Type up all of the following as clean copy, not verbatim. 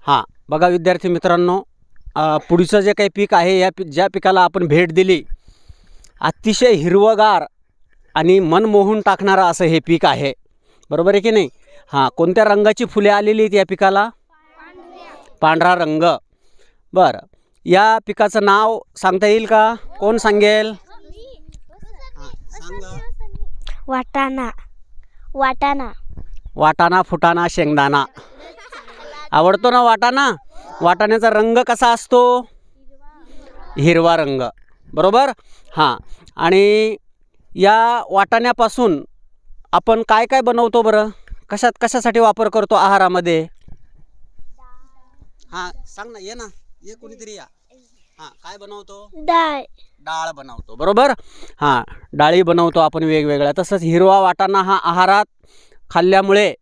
हां, बघा विद्यार्थी मित्रांनो, पुढचं जे काही पीक आहे, ज्या पिकाला आपण भेट दिली, अतिशय हिरवगार आणि मन मोहून टाकणारं असं हे पीक आहे, बरोबर आहे की नाही? हां, कोणत्या रंगाची फुले आलेली आहेत या पिकाला? पांढरा रंग. बरं, या पिकाचं नाव सांगता येईल का? कोण सांगेल? वाटाणा. वाटाणा. वाटाणा, फुटाणा, शेंगदाणा. आवडतो ना वाटाणा? वाटाण्याचा रंग कसा असतो? हिरवा रंग, बरोबर. हां, आणि या वाटाण्यापासून आपण काय काय बनवतो बरं? कशासाठी वापर करतो आहारामध्ये? हां, सांग ना, ये ना, ये कोणीतरी या. हां, काय बनवतो? डाळ. डाळ बनवतो, बरोबर. हां, डाळी बनवतो आपण वेगवेगळ्या. तसंच हिरवा वाटाणा हा आहारात खाल्ल्यामुळे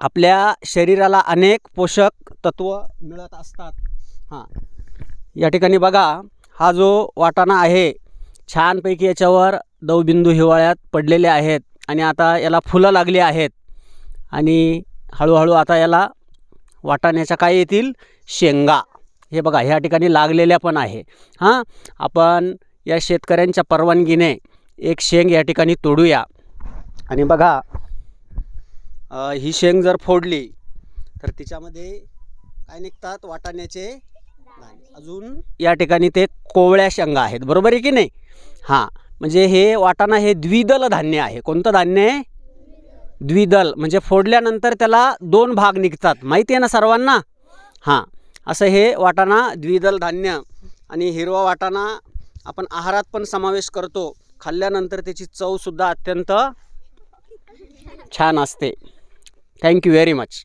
आपल्या शरीराला अनेक पोषक तत्व मिळत असतात. हां, या ठिकाणी बघा, हा जो वाटाणा आहे, छानपैकी याच्यावर दवबिंदू हिवाळ्यात पडलेले आहेत आणि आता याला फुलं लागली आहेत आणि हळूहळू आता याला वाटाण्याच्या काय येतील? शेंगा. हे बघा, ह्या ठिकाणी लागलेल्या पण आहे. हां, आपण या शेतकऱ्यांच्या परवानगीने एक शेंग या ठिकाणी तोडूया. आणि बघा, ही शेंग जर फोडली तर तिच्यामध्ये काय निघतात? वाटाण्याचे दाणे. अजून या ठिकाणी ते कोवळ्या शेंगा आहेत, बरोबर आहे की नाही? हां, म्हणजे हे वाटाणा हे द्विदल धान्य आहे. कोणतं धान्य आहे? द्विदल, म्हणजे फोडल्यानंतर त्याला 2 भाग निघतात, माहिती आहे ना सर्वांना? हां, असं हे वाटाणा द्विदल धान्य. आणि हिरवा वाटाणा आपण आहारात पण समावेश करतो. खाल्ल्यानंतर त्याची चवसुद्धा अत्यंत छान असते. Thank you very much.